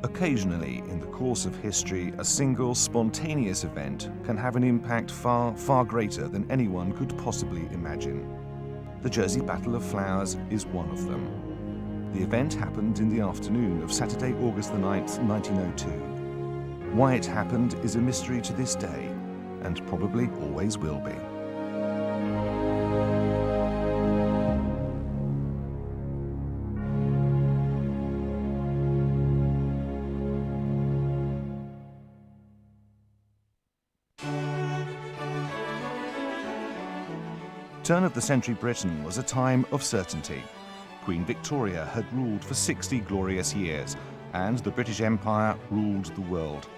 Occasionally, in the course of history, a single spontaneous event can have an impact far, far greater than anyone could possibly imagine. The Jersey Battle of Flowers is one of them. The event happened in the afternoon of Saturday, August the 9th, 1902. Why it happened is a mystery to this day, and probably always will be. Turn-of-the-century Britain was a time of certainty. Queen Victoria had ruled for 60 glorious years, and the British Empire ruled the world.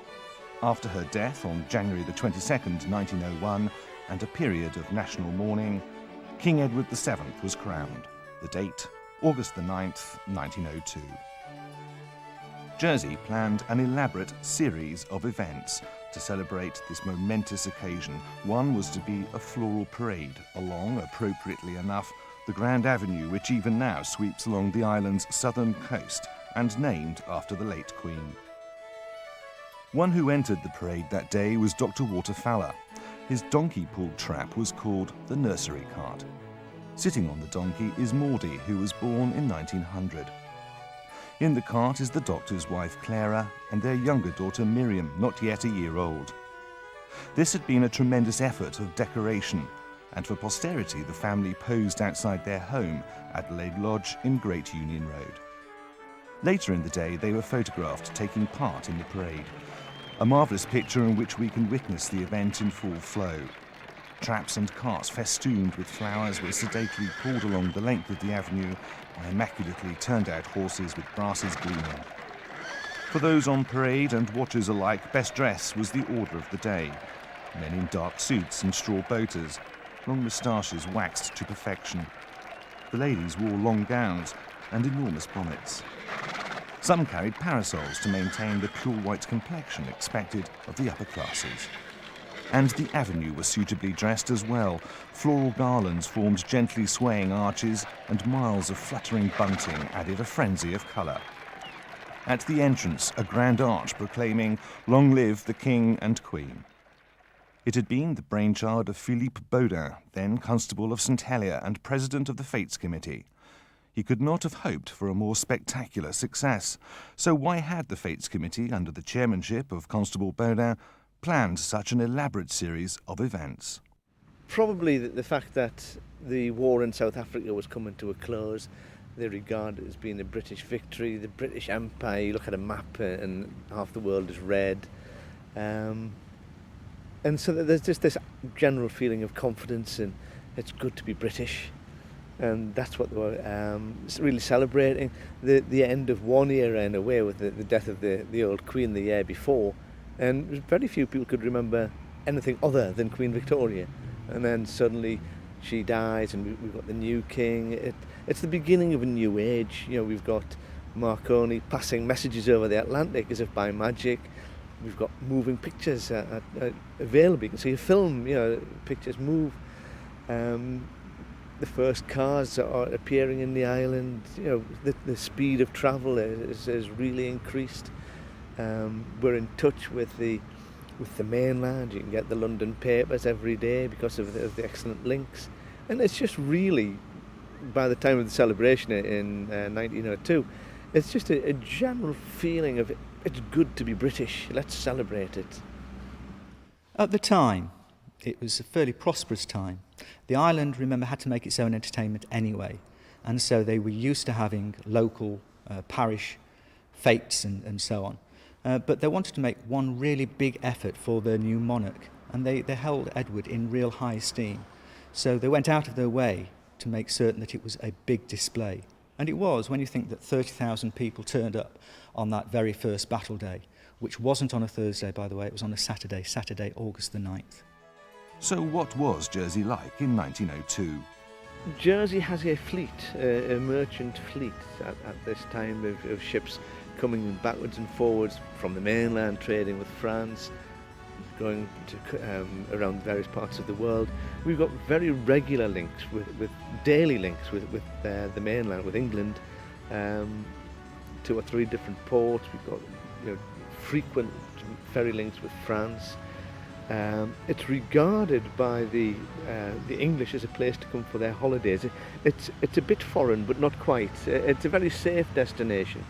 After her death on January the 22nd, 1901, and a period of national mourning, King Edward VII was crowned. The date, August the 9th, 1902. Jersey planned an elaborate series of events to celebrate this momentous occasion. One was to be a floral parade along, appropriately enough, the Grand Avenue which even now sweeps along the island's southern coast and named after the late Queen. One who entered the parade that day was Dr. Walter Fowler. His donkey-pulled trap was called the nursery cart. Sitting on the donkey is Maudie, who was born in 1900. In the cart is the doctor's wife Clara and their younger daughter Miriam, not yet a year old. This had been a tremendous effort of decoration, and for posterity the family posed outside their home, Adelaide Lodge in Great Union Road. Later in the day they were photographed taking part in the parade, a marvellous picture in which we can witness the event in full flow. Traps and carts festooned with flowers were sedately pulled along the length of the avenue by immaculately turned-out horses with brasses gleaming. For those on parade and watchers alike, best dress was the order of the day. Men in dark suits and straw boaters, long moustaches waxed to perfection. The ladies wore long gowns and enormous bonnets. Some carried parasols to maintain the pure white complexion expected of the upper classes. And the avenue was suitably dressed as well. Floral garlands formed gently swaying arches, and miles of fluttering bunting added a frenzy of colour. At the entrance, a grand arch proclaiming, "Long live the King and Queen." It had been the brainchild of Philippe Baudin, then Constable of St Helier and President of the Fates Committee. He could not have hoped for a more spectacular success. So why had the Fates Committee, under the chairmanship of Constable Baudin, planned such an elaborate series of events? Probably the fact that the war in South Africa was coming to a close. They regard it as being a British victory, the British Empire. You look at a map and half the world is red. And so there's just this general feeling of confidence, and it's good to be British. And that's what they were really celebrating. The end of one era in a way, with the death of the old Queen the year before. And very few people could remember anything other than Queen Victoria. And then suddenly she dies and we've got the new king. It's the beginning of a new age. You know, we've got Marconi passing messages over the Atlantic as if by magic. We've got moving pictures available. You can see a film, you know, pictures move. The first cars are appearing in the island. You know, the speed of travel is really increased. We're in touch with the mainland. You can get the London papers every day because of the excellent links. And it's just really, by the time of the celebration in 1902, it's just a general feeling of it's good to be British. Let's celebrate it. At the time, it was a fairly prosperous time. The island, remember, had to make its own entertainment anyway, and so they were used to having local parish fetes and so on. But they wanted to make one really big effort for their new monarch, and they held Edward in real high esteem. So they went out of their way to make certain that it was a big display. And it was, when you think that 30,000 people turned up on that very first battle day, which wasn't on a Thursday, by the way, it was on a Saturday, August the 9th. So what was Jersey like in 1902? Jersey has a fleet, a merchant fleet at this time of ships coming backwards and forwards from the mainland, trading with France, going to around various parts of the world. We've got very regular links, with daily links with the mainland, with England, 2 or 3 different ports. We've got frequent ferry links with France. It's regarded by the English as a place to come for their holidays. It's a bit foreign, but not quite. It's a very safe destination.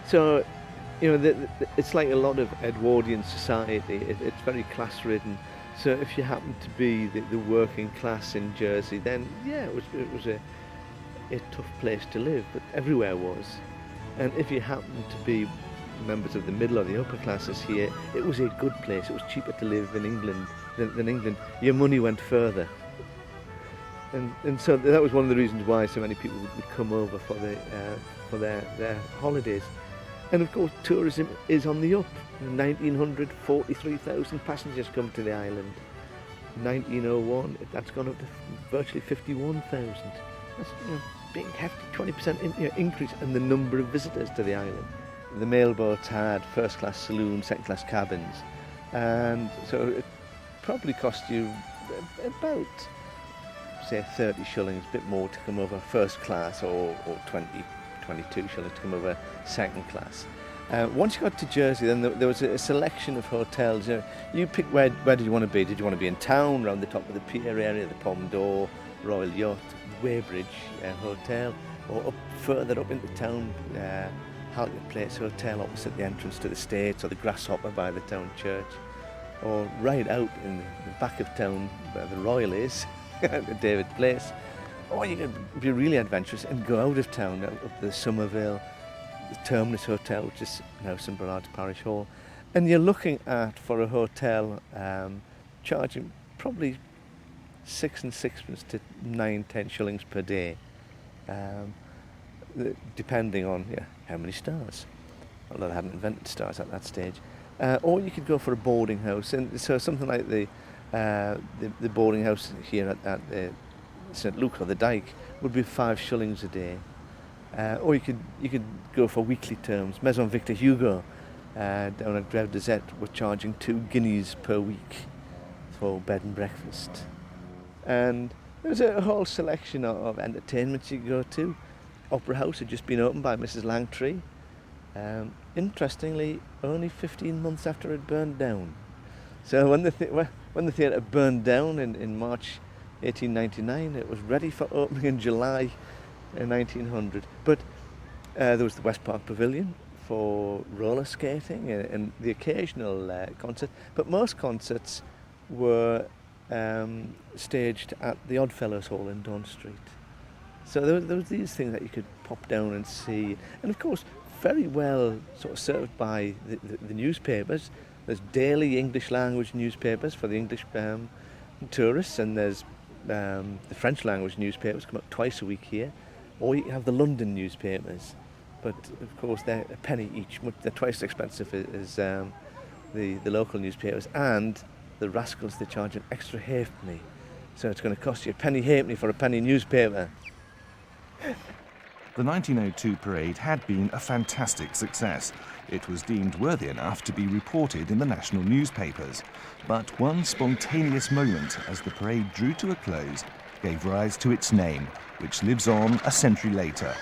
So, it's like a lot of Edwardian society. It's very class-ridden. So if you happen to be the working class in Jersey, then yeah, it was a tough place to live, but everywhere was. And if you happen to be members of the middle or the upper classes here, it was a good place. It was cheaper to live in England than England. Your money went further. And so that was one of the reasons why so many people would come over for their holidays. And of course, tourism is on the up. In 1900, 43,000 passengers come to the island. 1901, that's gone up to virtually 51,000. That's big, hefty 20% increase in the number of visitors to the island. The mailboats had first-class saloons, second-class cabins, and so it probably cost you about, say, 30 shillings, a bit more to come over first class, or 22 shillings to come over second class. Once you got to Jersey, then there was a selection of hotels. You pick where did you want to be? Did you want to be in town, around the top of the pier area, the Palm d'Or, Royal Yacht, Weybridge Hotel, or up further up into town, Halkett Place Hotel opposite the entrance to the States, or the Grasshopper by the town church, or right out in the back of town where the Royal is, David Place. Or you could be really adventurous and go out of town, up the Somerville, the Terminus Hotel, which is now St Bernard's Parish Hall. And you're looking at, for a hotel, charging probably 6 and sixpence to 9-10 shillings per day, depending on how many stars. Although they hadn't invented stars at that stage. Or you could go for a boarding house, and so something like the boarding house here at the St Luke or the Dyke would be 5 shillings a day. Or you could go for weekly terms. Maison Victor Hugo down at Grève des Êtres were charging 2 guineas per week for bed and breakfast. And there's a whole selection of entertainments you could go to. Opera House had just been opened by Mrs Langtry. Interestingly, only 15 months after it burned down. So when the theatre burned down in March 1899, it was ready for opening in July 1900. But there was the West Park Pavilion for roller skating and the occasional concert. But most concerts were staged at the Oddfellows Hall in Dawn Street. So there was these things that you could pop down and see. And of course, very well sort of served by the newspapers. There's daily English language newspapers for the English tourists, and there's the French language newspapers come up twice a week here. Or you have the London newspapers, but of course they're a penny each. They're twice as expensive as the local newspapers, and the rascals, they charge an extra halfpenny. So it's going to cost you a penny halfpenny for a penny newspaper. The 1902 parade had been a fantastic success. It was deemed worthy enough to be reported in the national newspapers. But one spontaneous moment as the parade drew to a close gave rise to its name, which lives on a century later,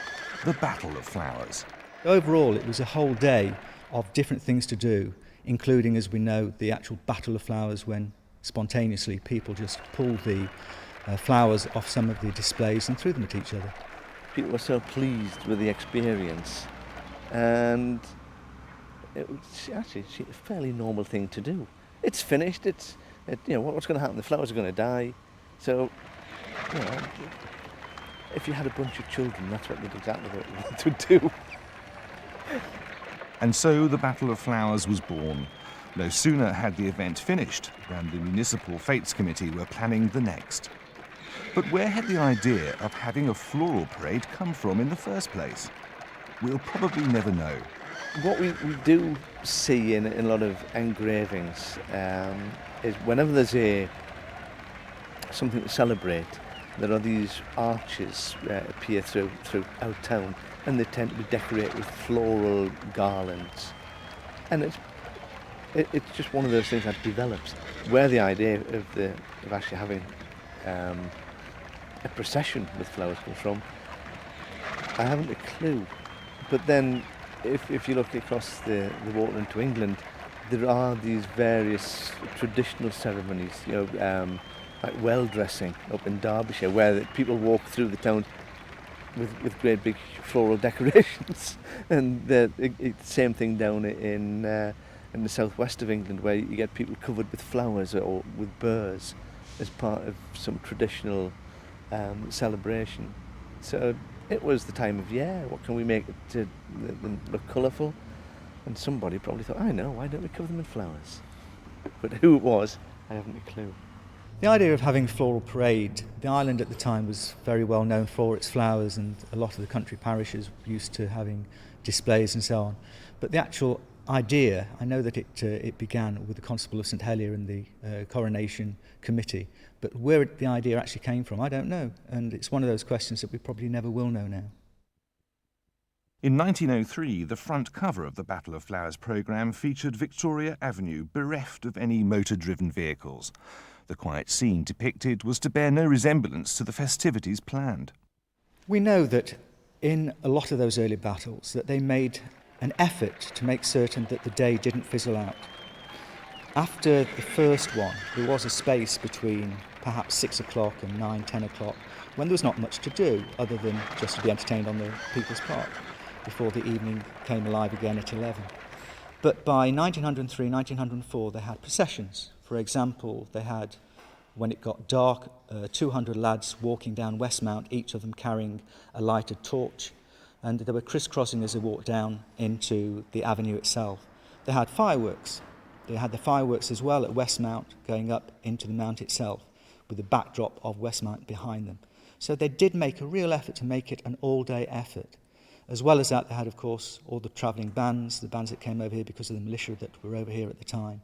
the Battle of Flowers. Overall, it was a whole day of different things to do, including, as we know, the actual Battle of Flowers, when spontaneously people just pulled the flowers off some of the displays and threw them at each other. People were so pleased with the experience, and it was actually a fairly normal thing to do. It's finished. What's going to happen? The flowers are going to die. So, if you had a bunch of children, that's what they would do. And so the Battle of Flowers was born. No sooner had the event finished than the Municipal Fates Committee were planning the next. But where had the idea of having a floral parade come from in the first place? We'll probably never know. What we do see in a lot of engravings is whenever there's something to celebrate, there are these arches appear throughout town, and they tend to be decorated with floral garlands. And it's just one of those things that develops. Where the idea of actually having a procession with flowers comes from, I haven't a clue. But then if you look across the water into England, there are these various traditional ceremonies, like well dressing up in Derbyshire, where people walk through the town with great big floral decorations, and the same thing down in the southwest of England, where you get people covered with flowers or with burrs as part of some traditional celebration. So it was the time of year. What can we make it to look colourful? And somebody probably thought, I know, why don't we cover them in flowers? But who it was, I haven't a clue. The idea of having a floral parade, the island at the time was very well known for its flowers, and a lot of the country parishes were used to having displays and so on. But the actual idea, I know that it began with the Constable of St Helier and the Coronation Committee, but where the idea actually came from, I don't know. And it's one of those questions that we probably never will know now. In 1903, the front cover of the Battle of Flowers programme featured Victoria Avenue bereft of any motor-driven vehicles. The quiet scene depicted was to bear no resemblance to the festivities planned. We know that in a lot of those early battles that they made an effort to make certain that the day didn't fizzle out. After the first one, there was a space between perhaps 6 o'clock and 9, 10 o'clock, when there was not much to do other than just to be entertained on the People's Park, before the evening came alive again at 11. But by 1903, 1904, they had processions. For example, they had, when it got dark, 200 lads walking down Westmount, each of them carrying a lighted torch, and they were crisscrossing as they walked down into the avenue itself. They had fireworks. They had the fireworks as well at Westmount, going up into the mount itself, with the backdrop of Westmount behind them. So they did make a real effort to make it an all-day effort. As well as that, they had, of course, all the travelling bands, the bands that came over here because of the militia that were over here at the time.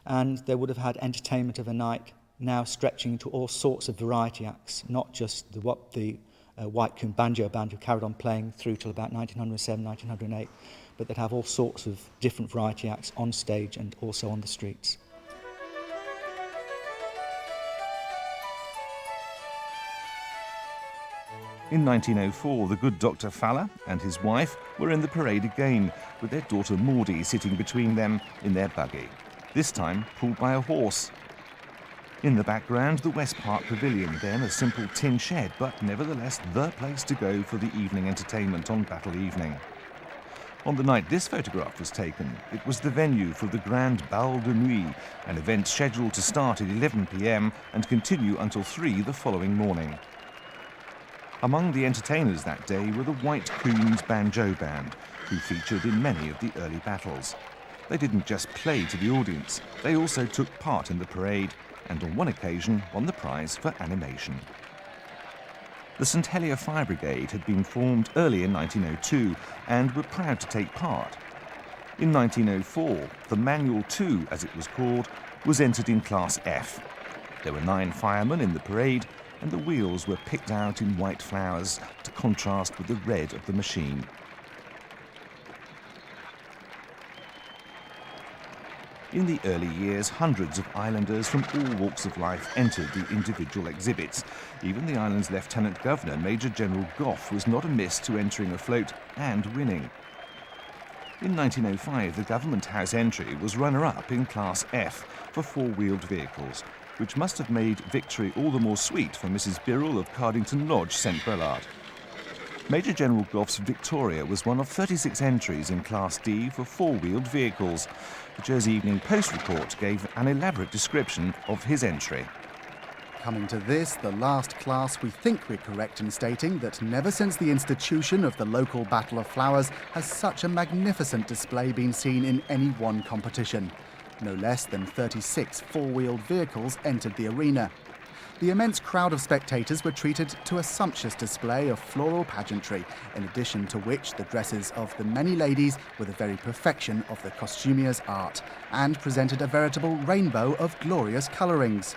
And they would have had entertainment of a night now stretching into all sorts of variety acts, not just the White Coombe Banjo Band, who carried on playing through till about 1907, 1908, but they'd have all sorts of different variety acts on stage and also on the streets. In 1904, the good Dr. Faller and his wife were in the parade again, with their daughter Maudie sitting between them in their buggy, this time pulled by a horse. In the background, the West Park Pavilion, then a simple tin shed, but nevertheless the place to go for the evening entertainment on battle evening. On the night this photograph was taken, it was the venue for the Grand Bal de Nuit, an event scheduled to start at 11 p.m. and continue until 3 the following morning. Among the entertainers that day were the White Coombe Banjo Band, who featured in many of the early battles. They didn't just play to the audience, they also took part in the parade, and on one occasion won the prize for animation. The St Helier Fire Brigade had been formed early in 1902 and were proud to take part. In 1904, the Manual 2, as it was called, was entered in Class F. There were 9 firemen in the parade, and the wheels were picked out in white flowers to contrast with the red of the machine. In the early years, hundreds of islanders from all walks of life entered the individual exhibits. Even the island's Lieutenant Governor, Major General Gough, was not amiss to entering a float and winning. In 1905, the Government House entry was runner-up in Class F for 4-wheeled vehicles, which must have made victory all the more sweet for Mrs. Birrell of Cardington Lodge, St Brelard. Major General Gough's Victoria was one of 36 entries in Class D for 4-wheeled vehicles. The Jersey Evening Post report gave an elaborate description of his entry. Coming to this, the last class, we think we're correct in stating that never since the institution of the local Battle of Flowers has such a magnificent display been seen in any one competition. No less than 36 4-wheeled vehicles entered the arena. The immense crowd of spectators were treated to a sumptuous display of floral pageantry, in addition to which the dresses of the many ladies were the very perfection of the costumier's art, and presented a veritable rainbow of glorious colourings.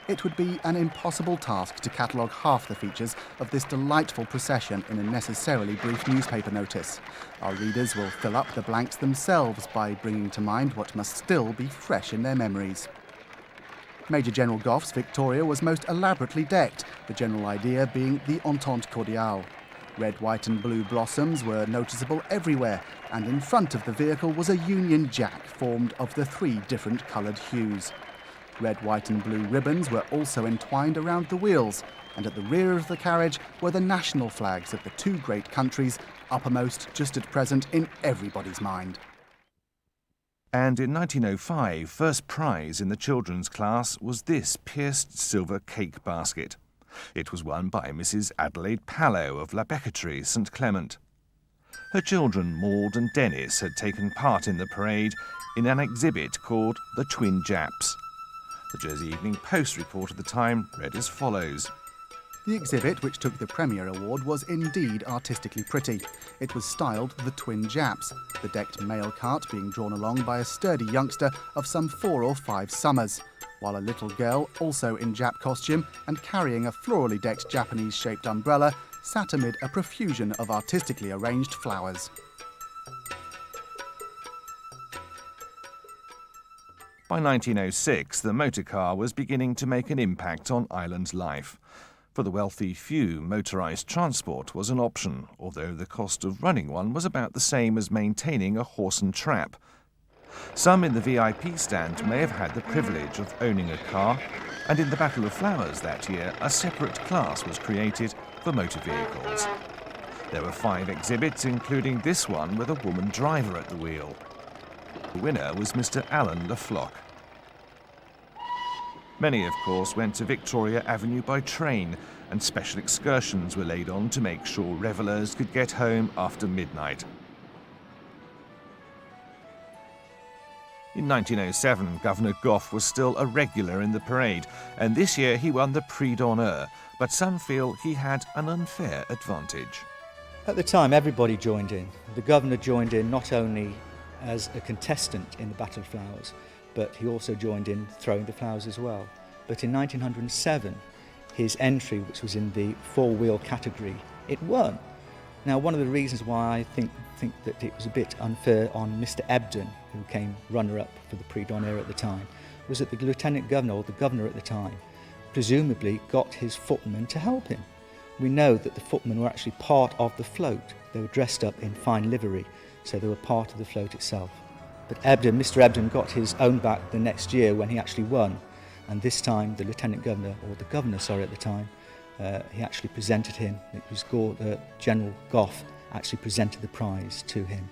It would be an impossible task to catalogue half the features of this delightful procession in a necessarily brief newspaper notice. Our readers will fill up the blanks themselves by bringing to mind what must still be fresh in their memories. Major General Gough's Victoria was most elaborately decked, the general idea being the entente cordiale. Red, white and blue blossoms were noticeable everywhere, and in front of the vehicle was a Union Jack formed of the 3 different coloured hues. Red, white and blue ribbons were also entwined around the wheels, and at the rear of the carriage were the national flags of the 2 great countries, uppermost just at present in everybody's mind. And in 1905, first prize in the children's class was this pierced silver cake basket. It was won by Mrs. Adelaide Pallow of La Beccaterie, St Clement. Her children, Maud and Dennis, had taken part in the parade in an exhibit called The Twin Japs. The Jersey Evening Post report at the time read as follows. The exhibit, which took the Premier Award, was indeed artistically pretty. It was styled the Twin Japs, the decked mail cart being drawn along by a sturdy youngster of some 4 or 5 summers, while a little girl, also in Jap costume and carrying a florally decked Japanese-shaped umbrella, sat amid a profusion of artistically arranged flowers. By 1906, the motor car was beginning to make an impact on island life. For the wealthy few, motorised transport was an option, although the cost of running one was about the same as maintaining a horse and trap. Some in the VIP stand may have had the privilege of owning a car, and in the Battle of Flowers that year, a separate class was created for motor vehicles. There were 5 exhibits, including this one with a woman driver at the wheel. The winner was Mr. Alan LeFloc. Many, of course, went to Victoria Avenue by train, and special excursions were laid on to make sure revellers could get home after midnight. In 1907, Governor Gough was still a regular in the parade, and this year he won the Prix d'Honneur, but some feel he had an unfair advantage. At the time, everybody joined in. The governor joined in not only as a contestant in the Battle of Flowers, but he also joined in throwing the flowers as well. But in 1907, his entry, which was in the 4-wheel category, it won. Now, one of the reasons why I think that it was a bit unfair on Mr. Ebden, who came runner-up for the Prix d'Honneur at the time, was that the Lieutenant Governor, or the Governor at the time, presumably got his footmen to help him. We know that the footmen were actually part of the float. They were dressed up in fine livery, so they were part of the float itself. But Mr. Ebden got his own back the next year when he actually won, and this time the Lieutenant Governor, or the Governor, at the time, he actually presented him. It was General Gough actually presented the prize to him.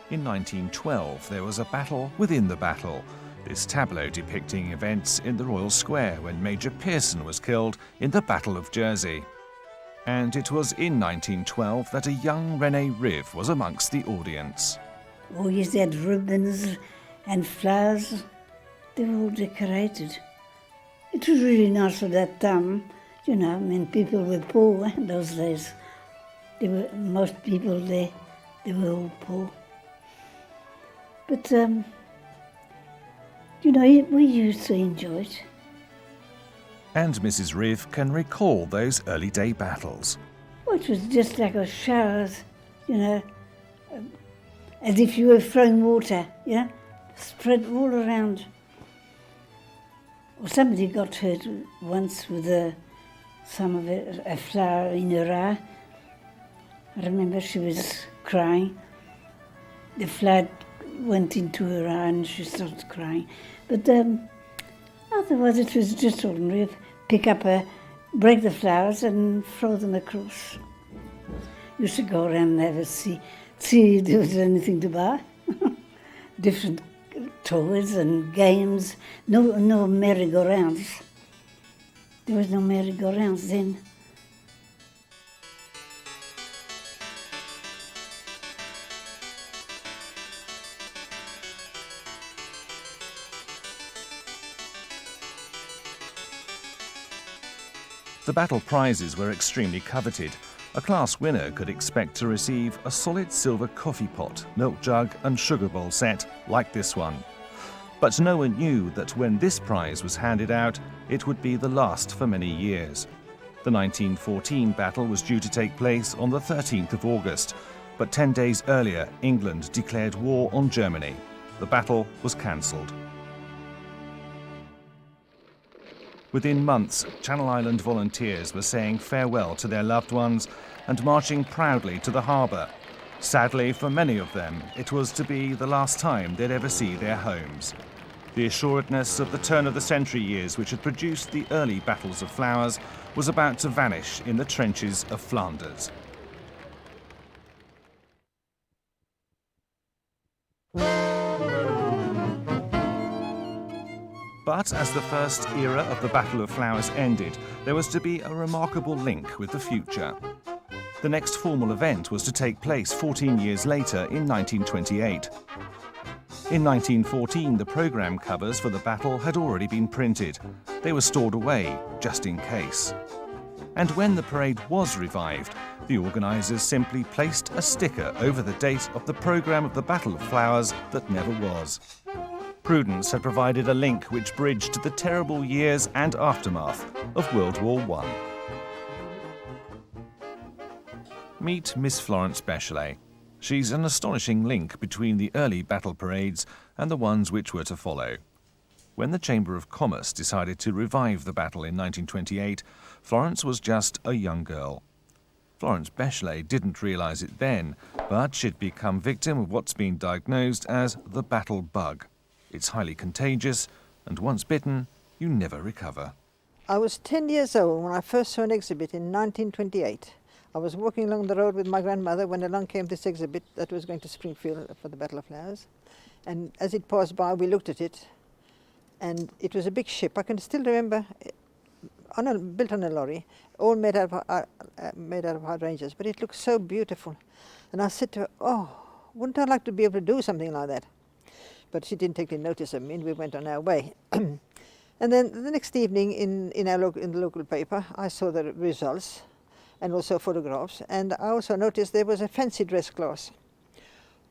In 1912, there was a battle within the battle, this tableau depicting events in the Royal Square when Major Pearson was killed in the Battle of Jersey. And it was in 1912 that a young René Riv was amongst the audience. Oh, yes, they had ribbons and flowers. They were all decorated. It was really nice for that time. You know, I mean, people were poor in those days. Most people there, they were all poor. But, you know, we used to enjoy it. And Mrs. Riv can recall those early day battles. Well, it was just like a showers, you know. as if you were throwing water, spread all around. Or somebody got hurt once with a flower in her eye. I remember she was crying. The flood went into her eye and she started crying. But otherwise it was just ordinary. Break the flowers and throw them across. Used to go around and have a see if there was anything to buy. Different toys and games. No merry-go-rounds. There was no merry-go-rounds then. The battle prizes were extremely coveted. A class winner could expect to receive a solid silver coffee pot, milk jug and sugar bowl set like this one. But no one knew that when this prize was handed out, it would be the last for many years. The 1914 battle was due to take place on the 13th of August, but 10 days earlier, England declared war on Germany. The battle was cancelled. Within months, Channel Island volunteers were saying farewell to their loved ones and marching proudly to the harbour. Sadly, for many of them, it was to be the last time they'd ever see their homes. The assuredness of the turn-of-the-century years which had produced the early battles of flowers was about to vanish in the trenches of Flanders. But as the first era of the Battle of Flowers ended, there was to be a remarkable link with the future. The next formal event was to take place 14 years later in 1928. In 1914, the programme covers for the battle had already been printed. They were stored away, just in case. And when the parade was revived, the organisers simply placed a sticker over the date of the programme of the Battle of Flowers that never was. Prudence had provided a link which bridged the terrible years and aftermath of World War I. Meet Miss Florence Bechelet. She's an astonishing link between the early battle parades and the ones which were to follow. When the Chamber of Commerce decided to revive the battle in 1928, Florence was just a young girl. Florence Bechelet didn't realise it then, but she'd become victim of what's been diagnosed as the battle bug. It's highly contagious, and once bitten, you never recover. I was 10 years old when I first saw an exhibit in 1928. I was walking along the road with my grandmother when along came this exhibit that was going to Springfield for the Battle of Flowers. And as it passed by, we looked at it, and it was a big ship. I can still remember, built on a lorry, all made out of hydrangeas, but it looked so beautiful. And I said to her, "Oh, wouldn't I like to be able to do something like that?" But she didn't take any notice of me, and we went on our way. And then the next evening in the local paper, I saw the results and also photographs, and I also noticed there was a fancy dress class.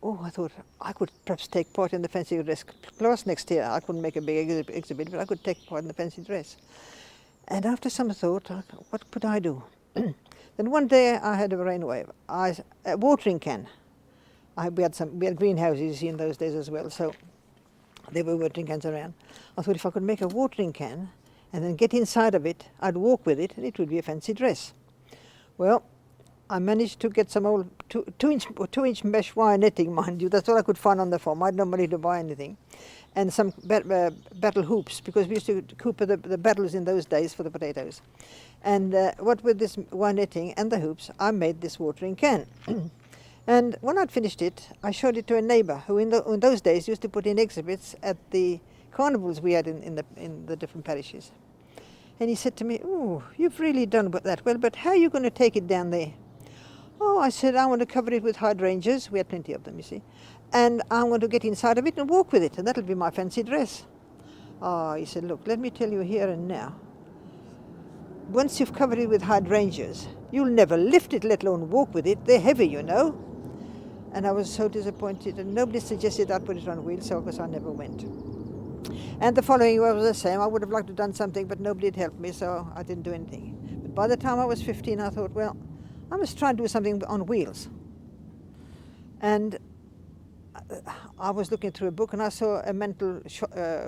Oh, I thought I could perhaps take part in the fancy dress class next year. I couldn't make a big exhibit, but I could take part in the fancy dress. And after some thought, what could I do? Then one day I had a brainwave. A watering can. We had greenhouses in those days as well, so there were watering cans around. I thought if I could make a watering can and then get inside of it, I'd walk with it and it would be a fancy dress. Well, I managed to get some old two-inch mesh wire netting, mind you. That's all I could find on the farm. I had no money to buy anything. And some battle hoops, because we used to hoop the battles in those days for the potatoes. And what with this wire netting and the hoops, I made this watering can. And when I'd finished it, I showed it to a neighbour who in those days used to put in exhibits at the carnivals we had in the different parishes. And he said to me, "Oh, you've really done that well, but how are you going to take it down there?" "Oh," I said, "I want to cover it with hydrangeas." We had plenty of them, you see. "And I'm going to get inside of it and walk with it, and that'll be my fancy dress." "Oh," he said, "look, let me tell you here and now. Once you've covered it with hydrangeas, you'll never lift it, let alone walk with it. They're heavy, you know." And I was so disappointed, and nobody suggested I put it on wheels, so of course I never went. And the following year was the same. I would have liked to have done something, but nobody had helped me, so I didn't do anything. But by the time I was 15, I thought, well, I must try and do something on wheels. And I was looking through a book and I saw a mental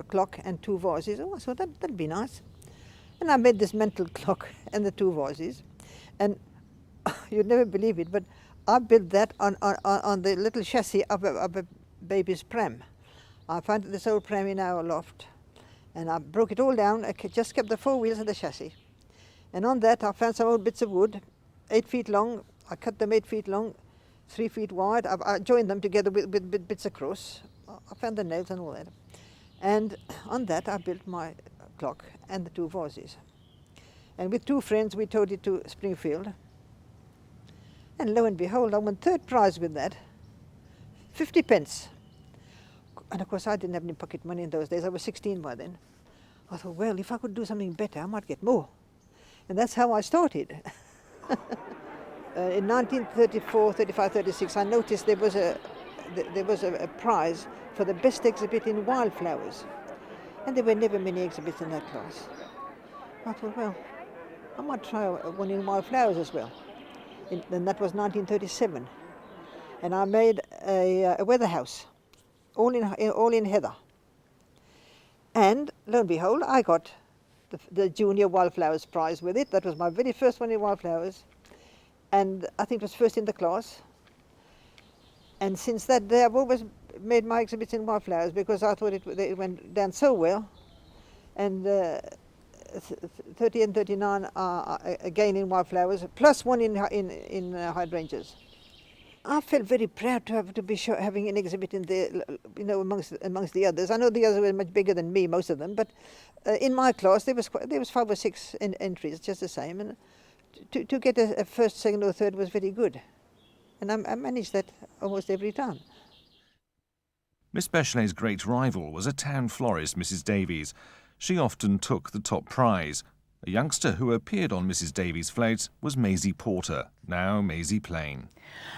clock and 2 vases. Oh, I thought that'd be nice. And I made this mental clock and the 2 vases. And you'd never believe it, but I built that on the little chassis of a baby's pram. I found this old pram in our loft. And I broke it all down. I just kept the 4 wheels and the chassis. And on that I found some old bits of wood, 8 feet long. I cut them 8 feet long, 3 feet wide. I joined them together with bits across. I found the nails and all that. And on that I built my clock and the 2 vases. And with 2 friends we towed it to Springfield. And lo and behold, I won 3rd prize with that, 50 pence. And of course I didn't have any pocket money in those days. I was 16 by then. I thought, well, if I could do something better, I might get more. And that's how I started. In 1934, 35, 36, I noticed there was a prize for the best exhibit in wildflowers. And there were never many exhibits in that class. I thought, well, I might try one in wildflowers as well. And that was 1937. And I made a weather house, all in heather. And lo and behold, I got the Junior Wildflowers Prize with it. That was my very first one in wildflowers. And I think it was first in the class. And since that day, I've always made my exhibits in wildflowers because I thought it went down so well. And 30 and 39 are again in wildflowers, plus one in hydrangeas. I felt very proud to be having an exhibit in the, amongst the others. I know the others were much bigger than me, most of them, but in my class there was 5 or 6 entries, just the same. And to get a first, second, or third was very good, and I managed that almost every time. Miss Bechelet's great rival was a town florist, Mrs. Davies. She often took the top prize. A youngster who appeared on Mrs. Davies' floats was Maisie Porter, now Maisie Plain.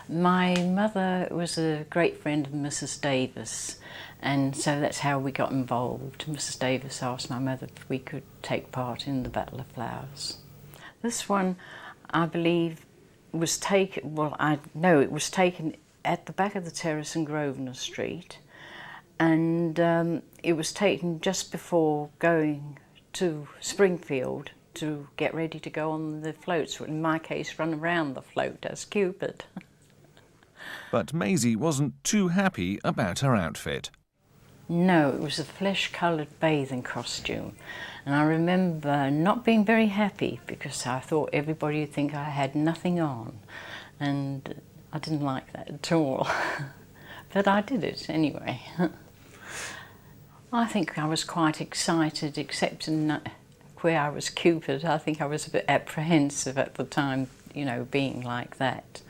My mother was a great friend of Mrs. Davis, and so that's how we got involved. Mrs. Davis asked my mother if we could take part in the Battle of Flowers. This one, I believe, was taken, well, I know it was taken at the back of the terrace in Grosvenor Street, and it was taken just before going to Springfield to get ready to go on the floats, or in my case, run around the float as Cupid. But Maisie wasn't too happy about her outfit. No, it was a flesh-coloured bathing costume. And I remember not being very happy because I thought everybody would think I had nothing on. And I didn't like that at all. But I did it anyway. I think I was quite excited, except in where I was Cupid. I think I was a bit apprehensive at the time, being like that.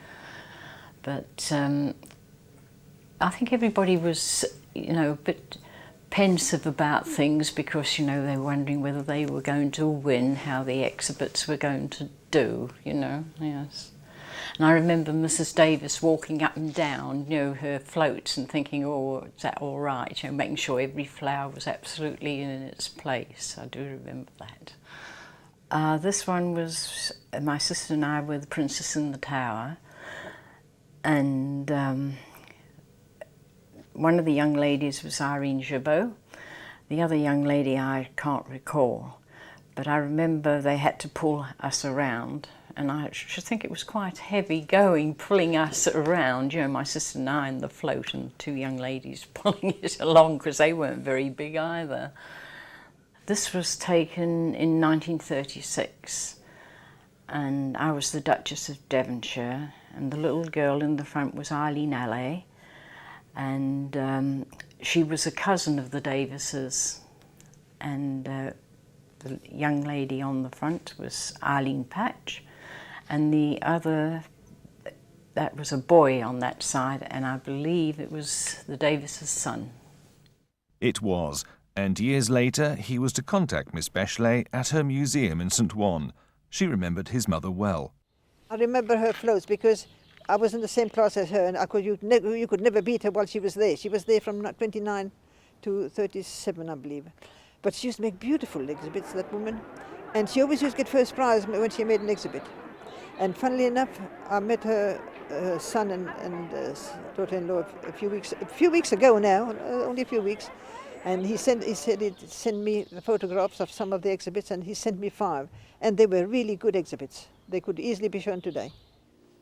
But I think everybody was, a bit pensive about things because, they were wondering whether they were going to win, how the exhibits were going to do, yes. And I remember Mrs. Davis walking up and down, her floats and thinking, oh, is that all right? Making sure every flower was absolutely in its place. I do remember that. This one was, my sister and I were the Princess in the Tower. And one of the young ladies was Irene Jabot. The other young lady I can't recall. But I remember they had to pull us around. And I should think it was quite heavy going, pulling us around, my sister and I in the float and 2 young ladies pulling it along because they weren't very big either. This was taken in 1936 and I was the Duchess of Devonshire and the little girl in the front was Eileen Alley and she was a cousin of the Davises and the young lady on the front was Eileen Patch. And the other, that was a boy on that side, and I believe it was the Davises' son. It was, and years later he was to contact Miss Bechelet at her museum in St. Juan. She remembered his mother well. I remember her floats because I was in the same class as her, and you could never beat her while she was there. She was there from 29 to 37, I believe. But she used to make beautiful exhibits, that woman. And she always used to get first prize when she made an exhibit. And funnily enough, I met her son and daughter-in-law a few weeks ago now, only a few weeks. And he said he'd send me the photographs of some of the exhibits, and he sent me 5. And they were really good exhibits. They could easily be shown today.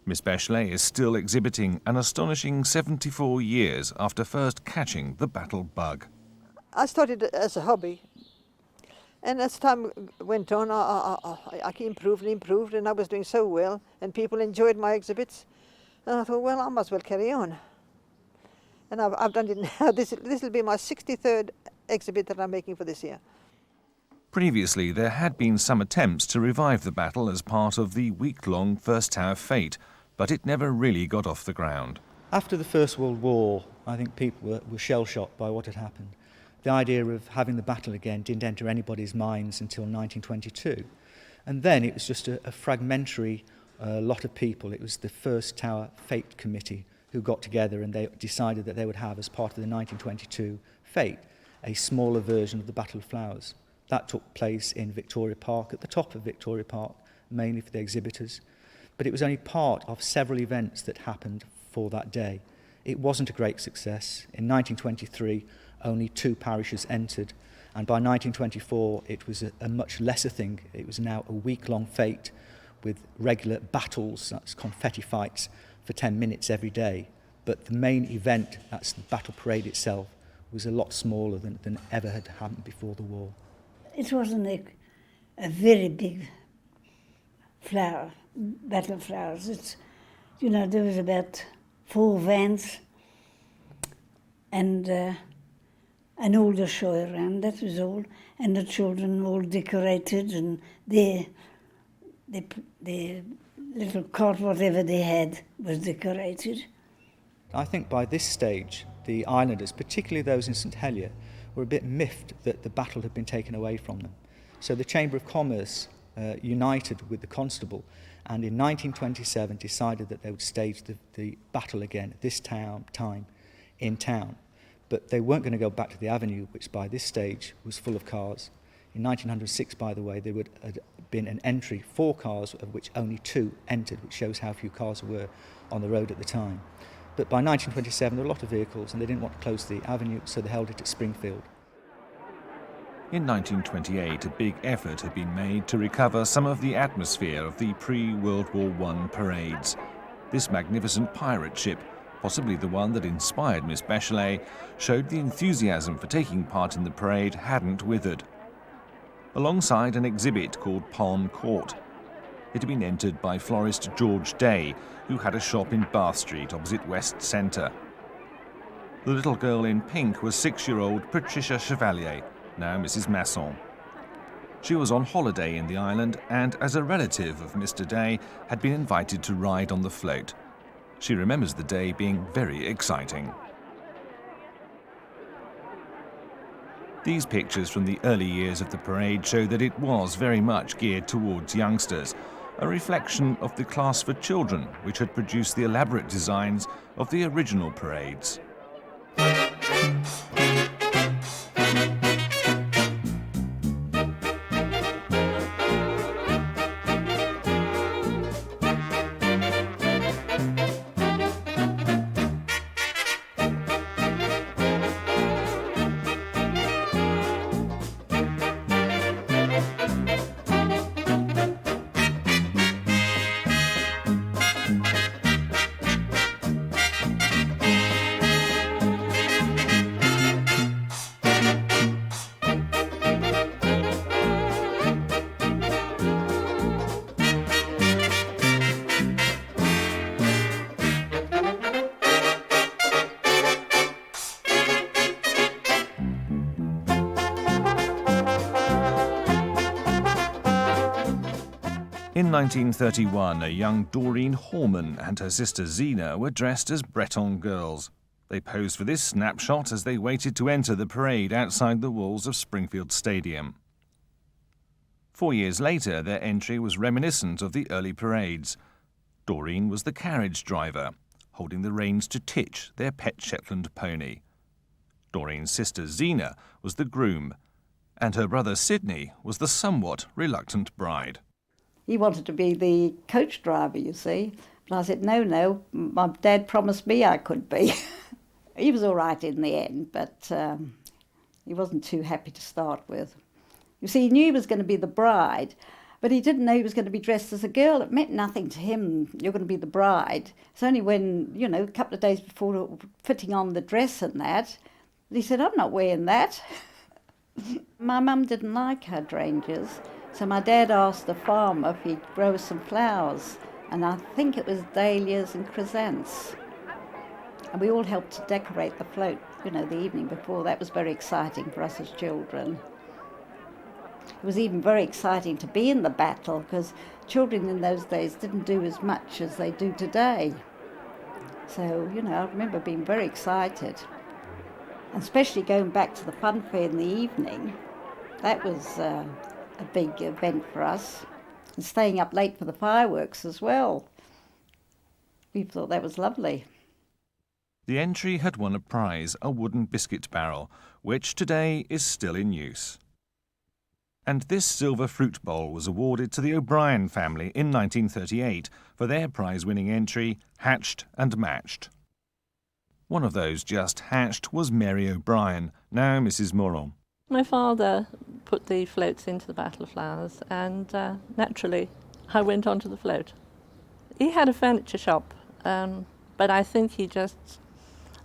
Miss Bachelet is still exhibiting an astonishing 74 years after first catching the battle bug. I started as a hobby, and as time went on, I improved and improved, and I was doing so well, and people enjoyed my exhibits. And I thought, well, I must well carry on. And I've done it now. This will be my 63rd exhibit that I'm making for this year. Previously, there had been some attempts to revive the battle as part of the week-long First Tower Fete, but it never really got off the ground. After the First World War, I think people were shell-shocked by what had happened. The idea of having the battle again didn't enter anybody's minds until 1922. And then it was just a fragmentary lot of people. It was the First Tower Fete Committee who got together, and they decided that they would have, as part of the 1922 Fete, a smaller version of the Battle of Flowers. That took place in Victoria Park, at the top of Victoria Park, mainly for the exhibitors. But it was only part of several events that happened for that day. It wasn't a great success. In 1923, only 2 parishes entered, and by 1924, it was a much lesser thing. It was now a week-long fete with regular battles, that's confetti fights, for 10 minutes every day. But the main event, that's the battle parade itself, was a lot smaller than ever had happened before the war. It wasn't a very big battle of flowers. It's, there was about 4 vans and an older show around, that was all. And the children all decorated, and their little cart, whatever they had, was decorated. I think by this stage, the islanders, particularly those in St Helier, were a bit miffed that the battle had been taken away from them. So the Chamber of Commerce united with the Constable, and in 1927 decided that they would stage the battle again at this time in town. But they weren't going to go back to the avenue, which by this stage was full of cars. In 1906, by the way, there had been an entry, 4 cars, of which only 2 entered, which shows how few cars were on the road at the time. But by 1927, there were a lot of vehicles, and they didn't want to close the avenue, so they held it at Springfield. In 1928, a big effort had been made to recover some of the atmosphere of the pre-World War I parades. This magnificent pirate ship, possibly the one that inspired Miss Bachelet, showed the enthusiasm for taking part in the parade hadn't withered. Alongside an exhibit called Palm Court. It had been entered by florist George Day, who had a shop in Bath Street opposite West Centre. The little girl in pink was 6-year-old Patricia Chevalier, now Mrs. Masson. She was on holiday in the island and, as a relative of Mr. Day, had been invited to ride on the float. She remembers the day being very exciting. These pictures from the early years of the parade show that it was very much geared towards youngsters, a reflection of the class for children which had produced the elaborate designs of the original parades. In 1931, a young Doreen Horman and her sister Zena were dressed as Breton girls. They posed for this snapshot as they waited to enter the parade outside the walls of Springfield Stadium. 4 years later, their entry was reminiscent of the early parades. Doreen was the carriage driver, holding the reins to Titch, their pet Shetland pony. Doreen's sister Zena was the groom, and her brother Sidney was the somewhat reluctant bride. He wanted to be the coach driver, you see. But I said, no, my dad promised me I could be. He was all right in the end, but he wasn't too happy to start with. You see, he knew he was going to be the bride, but he didn't know he was going to be dressed as a girl. It meant nothing to him, you're going to be the bride. It's only when, a couple of days before fitting on the dress and that he said, I'm not wearing that. My mum didn't like hydrangeas, so my dad asked the farmer if he'd grow some flowers, and I think it was dahlias and chrysanthemums. And we all helped to decorate the float, the evening before. That was very exciting for us as children. It was even very exciting to be in the battle, because children in those days didn't do as much as they do today. So, I remember being very excited. And especially going back to the fun fair in the evening. That was a big event for us. And staying up late for the fireworks as well. We thought that was lovely. The entry had won a prize, a wooden biscuit barrel, which today is still in use. And this silver fruit bowl was awarded to the O'Brien family in 1938 for their prize-winning entry, Hatched and Matched. One of those just hatched was Mary O'Brien, now Mrs. Moron. My father put the floats into the Battle of Flowers, and naturally I went onto the float. He had a furniture shop, but I think he just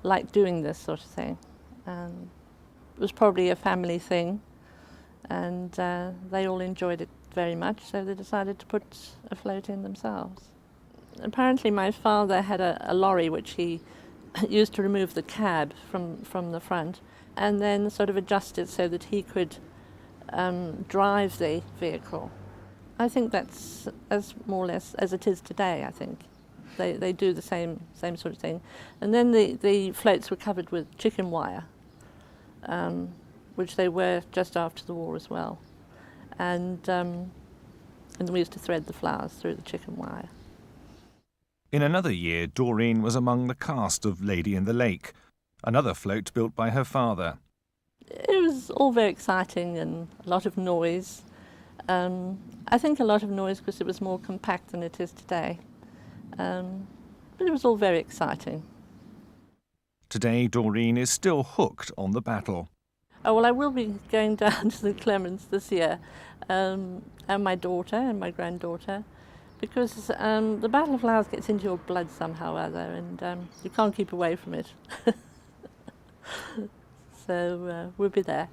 liked doing this sort of thing. It was probably a family thing, and they all enjoyed it very much, so they decided to put a float in themselves. Apparently my father had a lorry which he used to remove the cab from the front and then sort of adjust it so that he could drive the vehicle. I think that's as more or less as it is today, I think. They do the same sort of thing. And then the floats were covered with chicken wire, which they were just after the war as well. And we used to thread the flowers through the chicken wire. In another year, Doreen was among the cast of Lady in the Lake, another float built by her father. It was all very exciting and a lot of noise. I think a lot of noise because it was more compact than it is today. But it was all very exciting. Today, Doreen is still hooked on the battle. Oh, well, I will be going down to the Clements this year, and my daughter and my granddaughter, because the Battle of Flowers gets into your blood somehow or other, and you can't keep away from it. So we'll be there.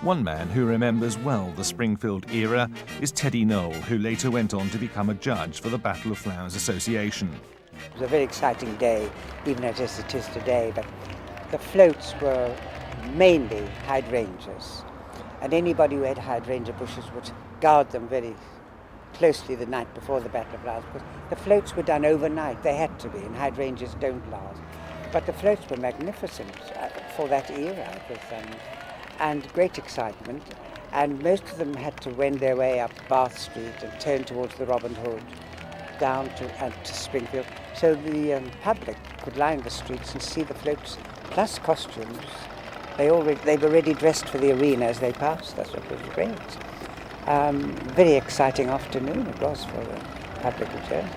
One man who remembers well the Springfield era is Teddy Knoll, who later went on to become a judge for the Battle of Flowers Association. It was a very exciting day, even as it is today, but the floats were mainly hydrangeas, and anybody who had hydrangea bushes would guard them very closely the night before the Battle of Flowers, because the floats were done overnight. They had to be, and hydrangeas don't last. But the floats were magnificent for that era. It was, and great excitement, and most of them had to wend their way up Bath Street and turn towards the Robin Hood, down to Springfield, so the public could line the streets and see the floats, plus costumes. They were already dressed for the arena as they passed. That's what was great. Very exciting afternoon it was for the public return.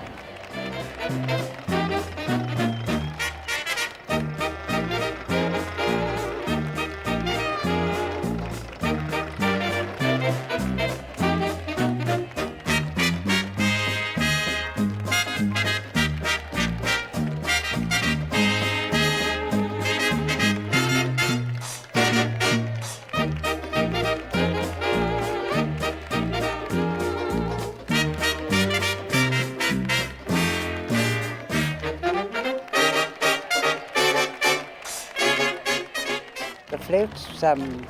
floats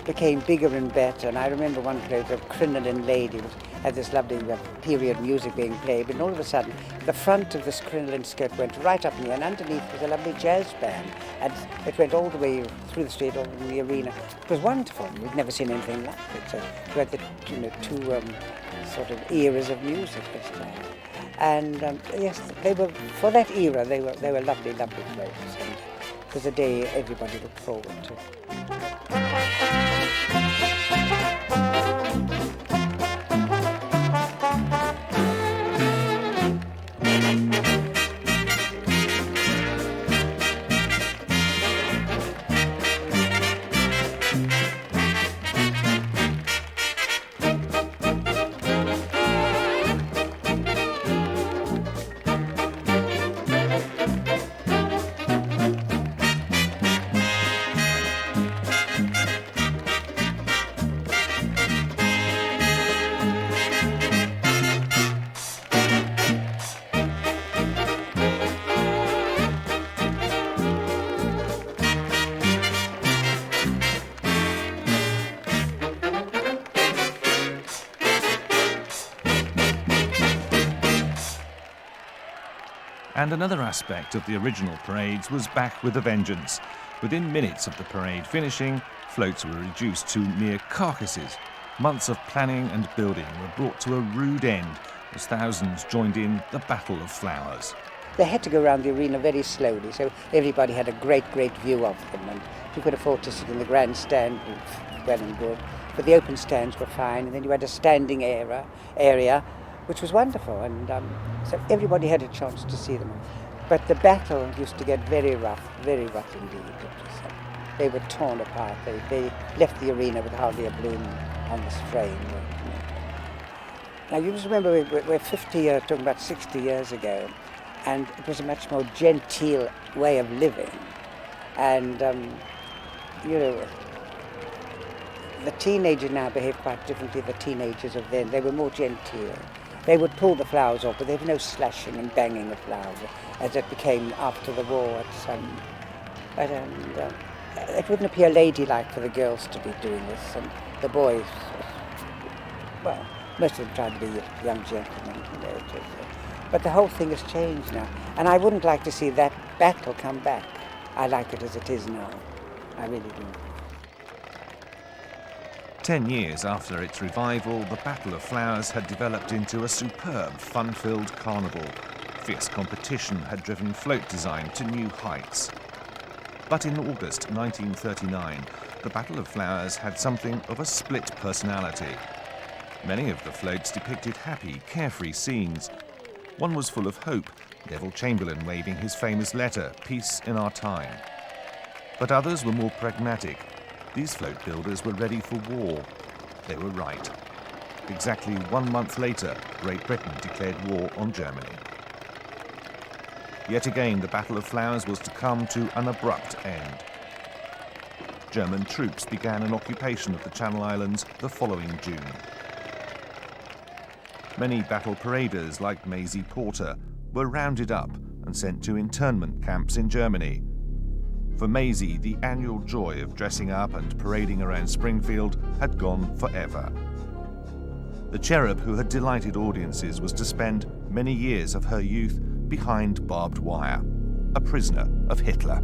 became bigger and better, and I remember one float, a crinoline lady, which had this lovely period music being played, and all of a sudden the front of this crinoline skirt went right up in the air, and underneath was a lovely jazz band, and it went all the way through the street, all in the arena. It was wonderful. We'd never seen anything like it. So we had the two sort of eras of music this time. And yes, they were, for that era, they were lovely, lovely floats, and it was a day everybody looked forward to. And another aspect of the original parades was back with a vengeance. Within minutes of the parade finishing, floats were reduced to mere carcasses. Months of planning and building were brought to a rude end as thousands joined in the Battle of Flowers. They had to go around the arena very slowly, so everybody had a great, great view of them, and you could afford to sit in the grandstand, well and good. But the open stands were fine, and then you had a standing area which was wonderful, and so everybody had a chance to see them. But the battle used to get very rough indeed. They were torn apart. They left the arena with hardly a bloom on the frame. Now you just remember we're 50 years, talking about 60 years ago, and it was a much more genteel way of living. And, the teenagers now behave quite differently to the teenagers of then. They were more genteel. They would pull the flowers off, but there was no slashing and banging of flowers, as it became after the war. It wouldn't appear ladylike for the girls to be doing this, and the boys, well, most of them tried to be young gentlemen. But the whole thing has changed now, and I wouldn't like to see that battle come back. I like it as it is now. I really do. 10 years after its revival, the Battle of Flowers had developed into a superb, fun-filled carnival. Fierce competition had driven float design to new heights. But in August 1939, the Battle of Flowers had something of a split personality. Many of the floats depicted happy, carefree scenes. One was full of hope, Neville Chamberlain waving his famous letter, "Peace in our time." But others were more pragmatic. These float builders were ready for war. They were right. Exactly 1 month later, Great Britain declared war on Germany. Yet again, the Battle of Flowers was to come to an abrupt end. German troops began an occupation of the Channel Islands the following June. Many battle paraders, like Maisie Porter, were rounded up and sent to internment camps in Germany. For Maisie, the annual joy of dressing up and parading around Springfield had gone forever. The cherub who had delighted audiences was to spend many years of her youth behind barbed wire, a prisoner of Hitler.